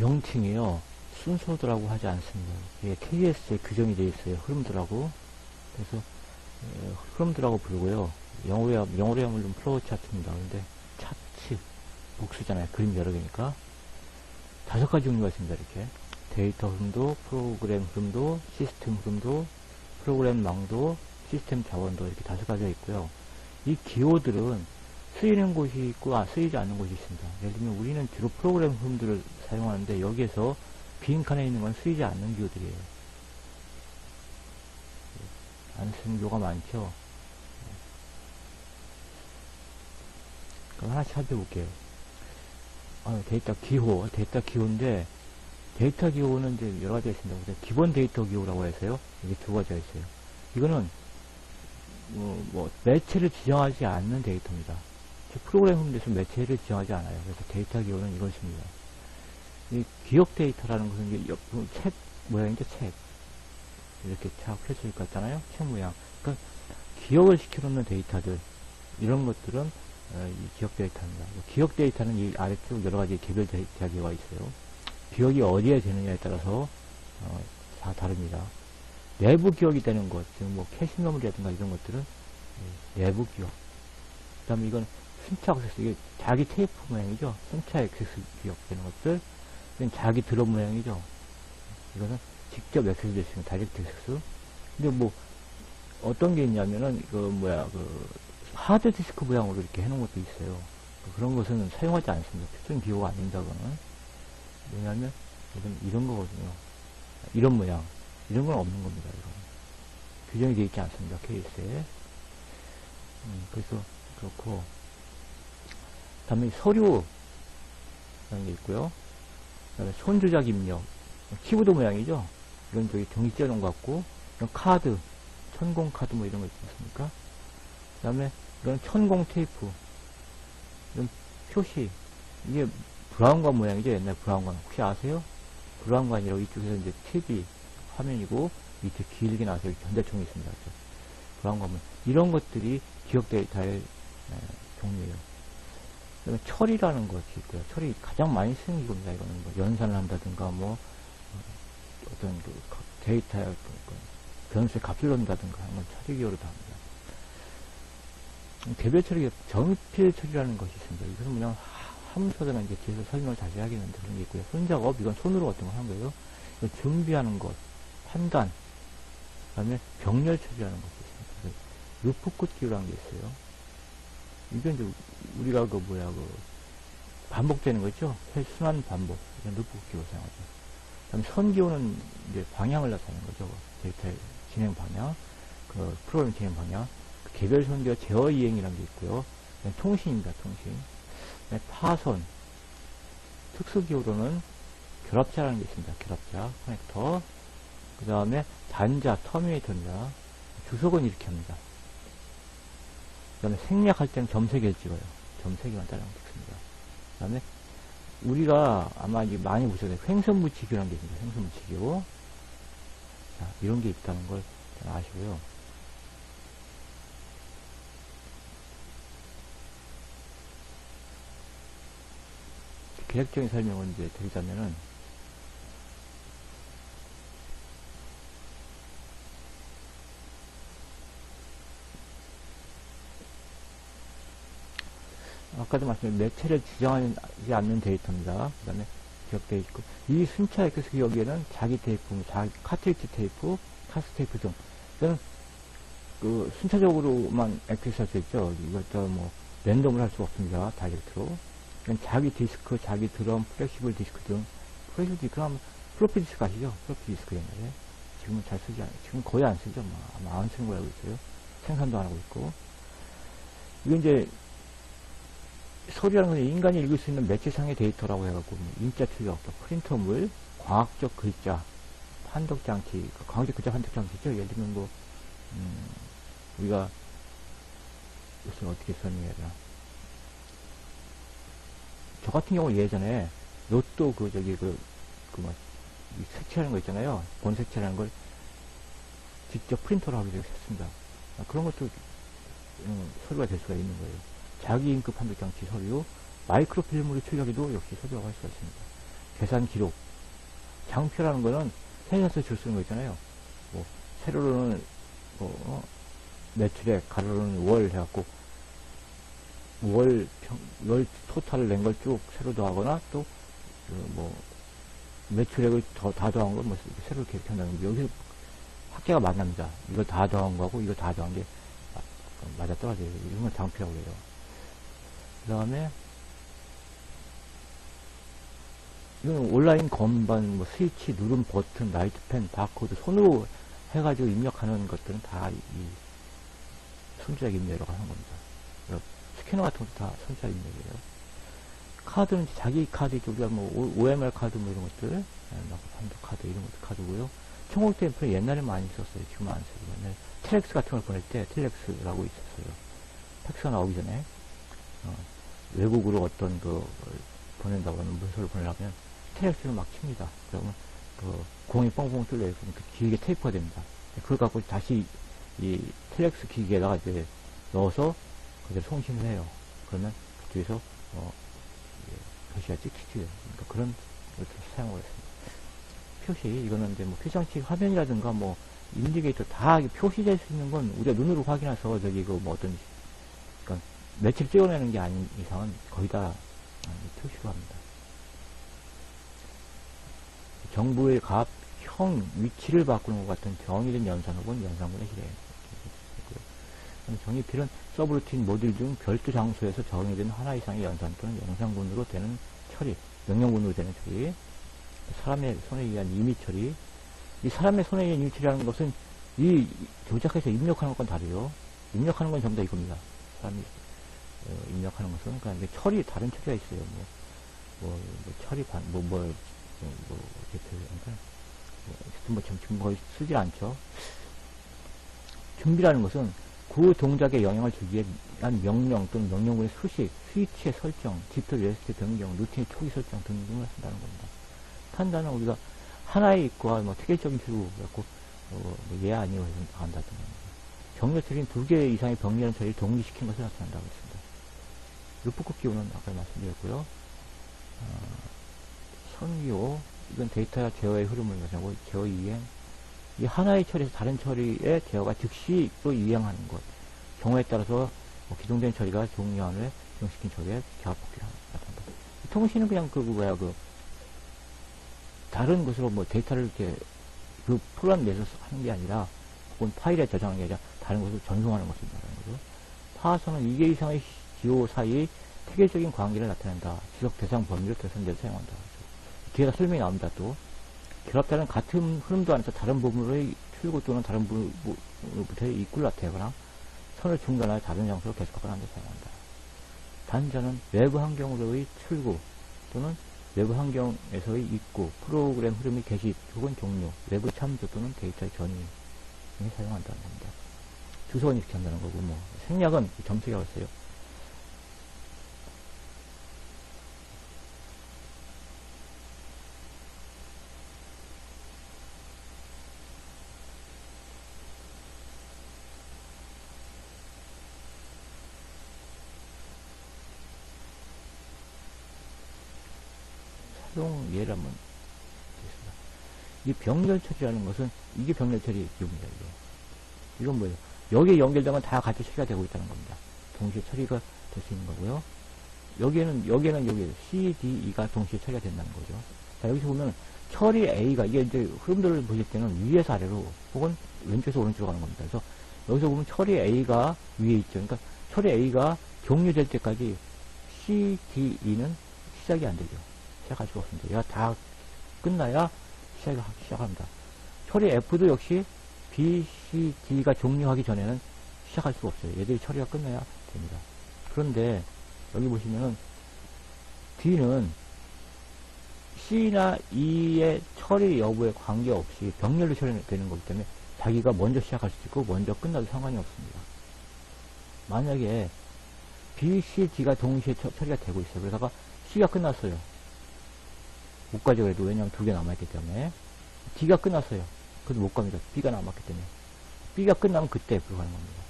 명칭이요. 순서도라고 하지 않습니다. 이게 KS에 규정이 되어 있어요. 흐름도라고. 그래서 흐름도라고 부르고요. 영어로 하면 물론 플로우 차트입니다. 근데 차트, 복수잖아요. 그림 여러 개니까. 5가지 종류가 있습니다. 이렇게. 데이터 흐름도, 프로그램 흐름도, 시스템 흐름도, 프로그램 망도, 시스템 자원도 이렇게 5가지가 있고요. 이 기호들은 쓰이는 곳이 있고 쓰이지 않는 곳이 있습니다. 예를 들면 우리는 주로 프로그램 흐름들을 사용하는데 여기에서 빈칸에 있는 건 쓰이지 않는 기호들이에요. 안 쓰는 기호가 많죠. 그럼 하나씩 살펴볼게요. 데이터 기호인데 데이터 기호는 이제 여러 가지가 있습니다. 그래서 기본 데이터 기호라고 해서요. 이게 2가지가 있어요. 이거는 매체를 지정하지 않는 데이터입니다. 프로그램 흐름에서 매체를 지정하지 않아요. 그래서 데이터 기호는 이것입니다. 이 기억 데이터라는 것은 이제 책 모양이죠. 책 이렇게 쫙 펼쳐질 것 같잖아요. 책 모양. 그러니까 기억을 시켜놓는 데이터들 이런 것들은 이 기억 데이터입니다. 기억 데이터는 이 아래쪽 여러 가지 개별 데이터 기호가 있어요. 기억이 어디에 되느냐에 따라서 다 다릅니다. 내부 기억이 되는 것, 지금 캐시 메모리라든가 이런 것들은 내부 기억. 그 다음에 이건 순차 액세스, 이게 자기 테이프 모양이죠. 순차 액세스 기억 되는 것들. 이건 자기 드럼 모양이죠. 이거는 직접 액세스 될 수 있는 다이렉트 액세스. 근데 어떤 게 있냐면은, 하드 디스크 모양으로 이렇게 해놓은 것도 있어요. 그런 것은 사용하지 않습니다. 특정 기호가 아닙니다, 그거는. 왜냐하면, 이런 거거든요. 이런 모양. 이런 건 없는 겁니다, 이거. 규정이 되어 있지 않습니다, 케이스에. 그래서, 그렇고. 그 다음에 서류, 라는 게 있고요. 그 다음에 손조작 입력. 키보드 모양이죠? 이건 저기 종이 찢어놓은 것 같고. 이런 카드, 천공 카드 이런 거 있지 않습니까? 그 다음에, 이건 천공 테이프. 이런 표시. 이게 브라운관 모양이죠? 옛날 브라운관. 혹시 아세요? 브라운관이라고 이쪽에서 이제 TV 화면이고, 밑에 길게 나와서 여기 전자총이 있습니다. 그렇죠? 브라운관 모양. 이런 것들이 기억 데이터의 종류예요. 그 다음에 처리라는 것이 있고요. 처리 가장 많이 쓰는 기호입니다. 이거는 연산을 한다든가, 어떤 데이터의 변수의 값을 넣는다든가 하는 건 처리 기호로 다 합니다. 개별 처리, 정필 처리라는 것이 있습니다. 이것은 그냥 함수들은 이제 뒤에서 설명을 자세히 하겠는데 그런 게 있고요. 손작업, 이건 손으로 어떤 걸 하는 거예요. 준비하는 것, 판단, 그 다음에 병렬 처리라는 것이 있습니다. 루프끝 기호라는 게 있어요. 이건 이제 우리가 반복되는 거죠. 순환 반복. 이런 루프끝 기호 사용하죠. 그 다음에 선기호는 이제 방향을 나타내는 거죠. 데이터의 진행 방향, 프로그램 진행 방향. 개별 선기와 제어 이행이라는 게 있고요. 통신입니다, 통신. 파선. 특수기호로는 결합자라는 게 있습니다. 결합자, 커넥터. 그 다음에 단자, 터미네이터입니다. 주석은 이렇게 합니다. 그 다음에 생략할 때는 점세개를 찍어요. 점세개만 따르는 게 있습니다. 그 다음에 우리가 아마 이제 많이 보셨을 때 횡선무치기라는 게 있습니다. 횡선무치기호. 자, 이런 게 있다는 걸 아시고요. 계획적인 설명을 이제 드리자면은, 아까도 말씀드린 매체를 지정하지 않는 데이터입니다. 그 다음에 기억되어 있고, 이 순차 액세스 기억에는 자기 테이프, 카트리지 테이프, 카스 테이프 등, 이거는 순차적으로만 액세스 할 수 있죠. 이것도 랜덤을 할 수가 없습니다. 다이렉트로. 자기 디스크, 자기 드럼, 플렉시블 디스크 등, 플렉시블 디스크 하면 플로피 디스크 아시죠? 플로피 디스크 옛날에. 지금은 잘 쓰지 않아요. 지금 거의 안 쓰죠. 아마 안 쓰는 거 알고 있어요. 생산도 안 하고 있고. 이건 이제, 서류라는 건 인간이 읽을 수 있는 매체상의 데이터라고 해갖고, 인자 출력, 프린터물, 과학적 글자, 판독장치, 과학적 글자 판독장치죠. 예를 들면 우리가, 무슨 어떻게 설명해야 되나. 저 같은 경우 예전에 로또 색칠하는 거 있잖아요. 본 색칠하는 걸 직접 프린터로 하기로 했습니다. 그런 것도 서류가 될 수가 있는 거예요. 자기 인크 판독장치 서류, 마이크로필름으로 출력해도 역시 서류가 할 수가 있습니다. 계산 기록. 장표라는 거는 생산서 줄 쓰는 거 있잖아요. 뭐, 세로로는, 매출액, 가로로는 월 해갖고, 월 토탈을 낸 걸 쭉 세로 더하거나, 또, 매출액을 다 더한 걸 세로 이렇게 한다는 거. 여기서 합계가 만납니다. 이거 다 더한 거하고, 이거 다 더한 게 맞아 떨어져요. 이런 건 장표라고 해요. 그 다음에, 이건 온라인 건반, 스위치, 누름 버튼, 라이트펜, 바코드, 손으로 해가지고 입력하는 것들은 다 손자락 입력이라고 하는 겁니다. 스캐너 같은 것도 다 손자락 입력이에요. 카드는 자기 카드, 우리가 OMR 카드 이런 것들, 한도 카드 이런 것도 카드고요. 청국 템플은 옛날에 많이 썼어요. 지금 안 써요. 옛날에 텔렉스 같은 걸 보낼 때 텔렉스라고 있었어요. 팩스가 나오기 전에, 외국으로 어떤 보낸다고 하면 문서를 보내려면 텔렉스를 막 칩니다. 그러면 공이 뻥뻥 뚫려요. 그러니까 길게 테이프가 됩니다. 그걸 갖고 다시 이 텔렉스 기기에다가 이제 넣어서 그대로 송신을 해요. 그러면 그쪽에서 표시가 찍히죠. 그러니까 그런 것을 사용을 했습니다. 표시, 이거는 이제 표장치 화면이라든가 인디게이터 다 표시될 수 있는 건 우리가 눈으로 확인해서 어떤, 그러니까 며칠 찍어내는 게 아닌 이상은 거의 다 표시로 합니다. 정보의 값, 형, 위치를 바꾸는 것 같은 정의된 연산 혹은 연산군의 실행. 정의필은 서브루틴 모듈 중 별도 장소에서 정의된 하나 이상의 연산 또는 영상군으로 되는 처리, 명령군으로 되는 처리, 사람의 손에 의한 임의 처리. 이 사람의 손에 의한 임의 처리라는 것은 이 조작해서 입력하는 것과는 다르요. 입력하는 건 전부 다 이겁니다. 사람이 입력하는 것은 그러니까 처리, 다른 처리가 있어요. 처리 지금 거의 쓰질 않죠. 준비라는 것은 그 동작에 영향을 주기 위한 명령 또는 명령문의 수식, 스위치의 설정, 집터 레스트 변경, 루틴의 초기 설정 등등을 한다는 겁니다. 판단은 우리가 하나의 입과 특별적인 필요 갖고 예 아니요 해서 나간다든가. 병렬 처리는 2개 이상의 병렬 처리를 동기시킨 것을 나타난다고 했습니다. 루프급 기호는 아까 말씀드렸고요. 선기호, 이건 데이터 제어의 흐름을 말하고 제어 이행. 이 하나의 처리에서 다른 처리의 제어가 즉시 또 이행하는 것. 경우에 따라서 기동된 처리가 종료한 후에 기동시킨 처리에 결합복귀를 나타난다. 통신은 그냥 다른 것으로 데이터를 이렇게 프로그램 내에서 하는 게 아니라 혹은 파일에 저장하는 게 아니라 다른 것을 전송하는 것을 말하는 거죠. 파선은 2개 이상의 기호 사이 태계적인 관계를 나타낸다. 지속 대상 범위를 개선돼서 사용한다. 뒤에다 설명이 나옵니다. 또 결합자는 같은 흐름도 안에서 다른 부분의 출구 또는 다른 부분으로부터의 입구를 나타내거나 선을 중단하여 다른 장소로 계속하거나 하는 데 사용한다. 단자는 외부 환경으로의 출구 또는 외부 환경에서의 입구, 프로그램 흐름의 개시 혹은 종료, 외부 참조 또는 데이터의 전이에 사용한다는 겁니다. 주소는 이렇게 한다는 거고, 생략은 점수라고 했어요. 사용 예를 한번 보겠습니다. 이 병렬 처리라는 것은 이게 병렬 처리의 기호입니다. 이건 뭐예요? 여기에 연결된 건 다 같이 처리가 되고 있다는 겁니다. 동시에 처리가 될 수 있는 거고요. 여기에는 C, D, E가 동시에 처리가 된다는 거죠. 자, 여기서 보면 처리 A가 이게 이제 흐름들을 보실 때는 위에서 아래로 혹은 왼쪽에서 오른쪽으로 가는 겁니다. 그래서 여기서 보면 처리 A가 위에 있죠. 그러니까 처리 A가 종료될 때까지 C, D, E는 시작이 안 되죠. 시작할 수가 없습니다. 얘가 다 끝나야 시작합니다. 처리 F도 역시 B, C, D가 종료하기 전에는 시작할 수가 없어요. 얘들이 처리가 끝나야 됩니다. 그런데 여기 보시면은 D는 C나 E의 처리 여부에 관계없이 병렬로 처리되는 거기 때문에 자기가 먼저 시작할 수도 있고 먼저 끝나도 상관이 없습니다. 만약에 B, C, D가 동시에 처리가 되고 있어요. 그러다가 C가 끝났어요. 못 가죠. 그래도 왜냐하면 2개 남아있기 때문에. D가 끝났어요. 그래도 못 갑니다. B가 남았기 때문에. B가 끝나면 그때 F로 가는 겁니다.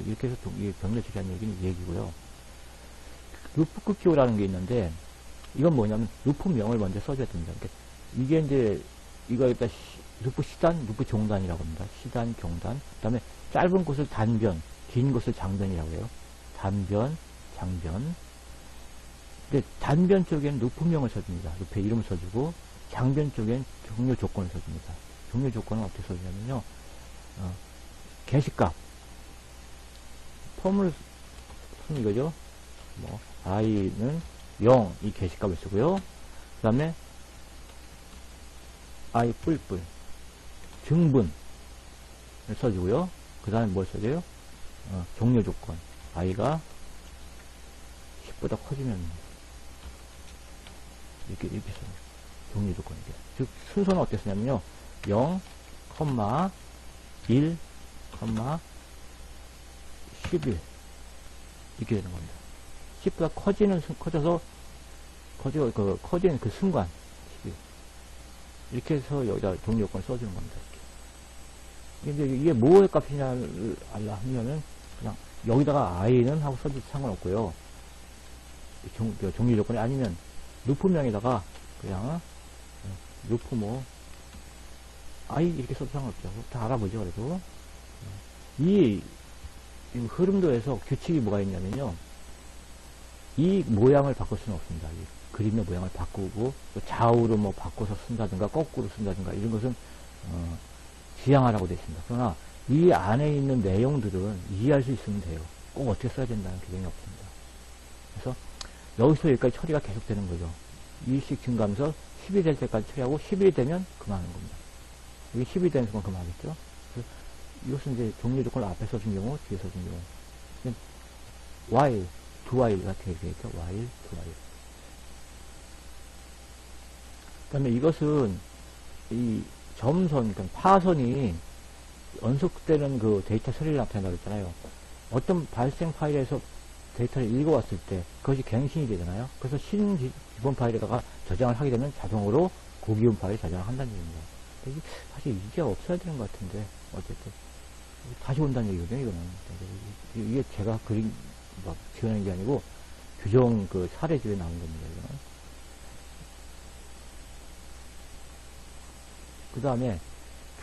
이렇게 해서 병렬 처리하는 얘기는 이 얘기고요. 루프급 기호라는 게 있는데 이건 뭐냐면 루프명을 먼저 써줘야 됩니다. 그러니까 이게 이제 이거 일단 루프 시단, 루프 종단이라고 합니다. 시단, 종단. 그 다음에 짧은 곳을 단변, 긴 곳을 장변이라고 해요. 단변, 장변. 근데 단변 쪽엔 루프명을 써줍니다. 루프의 이름을 써주고, 장변 쪽엔 종료 조건을 써줍니다. 종료 조건은 어떻게 써주냐면요. 게시값. 펌을 쓰는 이거죠. 뭐, i는 0, 이 게시값을 쓰고요. 그 다음에, i 뿔뿔. 증분을 써주고요. 그 다음에 뭘 써줘요? 종료 조건. i가 10보다 커지면, 이렇게 써요. 종료 조건이죠. 즉, 순서는 어떻게 쓰냐면요. 0, 1, 11. 이렇게 되는 겁니다. 10보다 커져서, 커지는 그 순간, 11. 이렇게 해서 여기다 종료 요건을 써주는 겁니다. 이렇게. 이게 뭐의 값이냐를 하면은, 그냥, 여기다가 i는 하고 써도 상관없고요. 종료 조건이 아니면, 루프명에다가, 그냥, 루프 i 이렇게 써도 상관없죠. 다 알아보죠, 그래도. 이 흐름도에서 규칙이 뭐가 있냐면요. 이 모양을 바꿀 수는 없습니다. 이 그림의 모양을 바꾸고, 또 좌우로 뭐 바꿔서 쓴다든가, 거꾸로 쓴다든가, 이런 것은, 지양하라고 되어 있습니다. 그러나, 이 안에 있는 내용들은 이해할 수 있으면 돼요. 꼭 어떻게 써야 된다는 규정이 없습니다. 그래서, 여기서 여기까지 처리가 계속되는 거죠. 2씩 증가하면서 10이 될 때까지 처리하고, 11이 되면 그만하는 겁니다. 여기 10이 되는 순간 그만하겠죠? 이것은 이제 종료 조건을 앞에 써준 경우, 뒤에 써준 경우. while, do while 같은 게 되겠죠? while, do while. 그 다음에 이것은, 이 점선, 그러니까 파선이 연속되는 그 데이터 처리를 나타낸다고 했잖아요. 어떤 발생 파일에서 데이터를 읽어왔을 때, 그것이 갱신이 되잖아요. 그래서 기본 파일에다가 저장을 하게 되면 자동으로 고기본 파일 저장을 한다는 얘기입니다. 사실 이게 없어야 되는 것 같은데, 어쨌든. 다시 온다는 얘기거든요, 이거는. 이게 제가 막 지어낸 게 아니고, 규정 그 사례집에 나온 겁니다, 이거는. 그 다음에,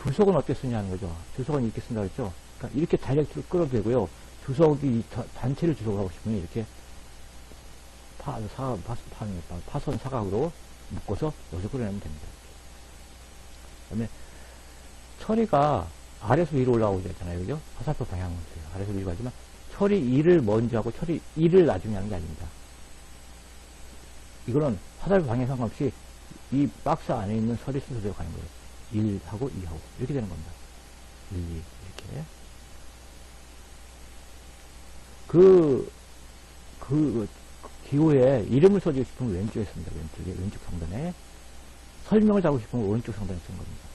주석은 어떻게 쓰냐는 거죠. 주석은 이렇게 쓴다고 했죠. 그러니까 이렇게 다이렉트로 끌어도 되고요. 주석이 단체를 주석을 하고 싶으면 이렇게 파선 사각으로 묶어서 여기서 끌어내면 됩니다. 그 다음에, 처리가 아래에서 위로 올라오게 되잖아요. 그죠? 화살표 방향은 아래에서 위로 가지만 처리 2를 먼저 하고 처리 2를 나중에 하는 게 아닙니다. 이거는 화살표 방향 상관없이 이 박스 안에 있는 처리 순서대로 가는 거예요. 1하고 2하고 이렇게 되는 겁니다. 1, 2 이렇게. 기호에 이름을 써주고 싶으면 왼쪽에 씁니다. 왼쪽 상단에. 설명을 하고 싶으면 오른쪽 상단에 쓰는 겁니다.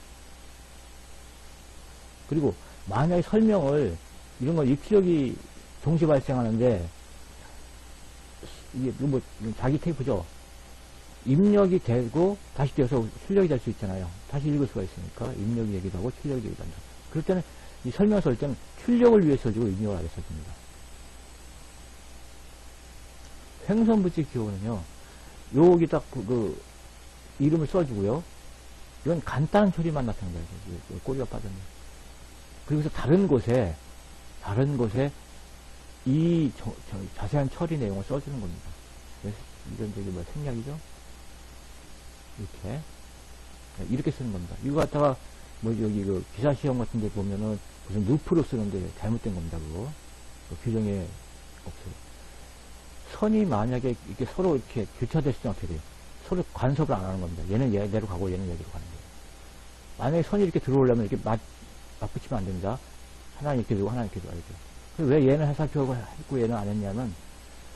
그리고 만약에 설명을 이런 거 입력이 동시 발생하는데 이게 뭐 자기 테이프죠. 입력이 되고 다시 되어서 출력이 될 수 있잖아요. 다시 읽을 수가 있으니까 입력이 되기도 하고 출력이 되기도 한다. 그럴 때는 이 설명 쓸 때는 출력을 위해 써주고 입력을 하게 써줍니다. 횡선부지 기호는요. 여기 딱 이름을 써주고요. 이건 간단한 처리만 나타난 거예요. 꼬리가 빠졌네. 그리고서 다른 곳에 이 자세한 처리 내용을 써주는 겁니다. 이건 저기 생략이죠? 이렇게 쓰는 겁니다. 이거 갖다가 여기 기사 시험 같은 데 보면은 무슨 루프로 쓰는데 잘못된 겁니다. 그거 규정에 없어요. 선이 만약에 이렇게 서로 이렇게 교차됐을 때 어떻게 돼요? 서로 간섭을 안 하는 겁니다. 얘는 얘대로 가고 얘는 얘대로 가는 거예요. 만약에 선이 이렇게 들어오려면 이렇게 맞붙이면 안 됩니다. 하나 이렇게 되고 하나 이렇게 되고. 왜 얘는 화살표가 했고 얘는 안 했냐면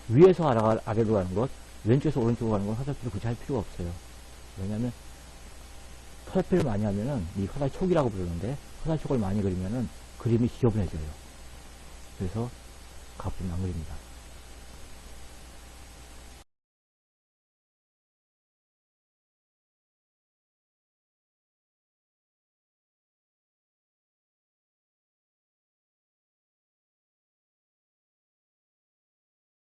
위에서 아래로 가는 것, 왼쪽에서 오른쪽으로 가는 건 화살표를 굳이 할 필요가 없어요. 왜냐면 화살표를 많이 하면은 이 화살촉이라고 부르는데 화살촉을 많이 그리면은 그림이 지저분해져요. 그래서 가뿐히 안 그립니다.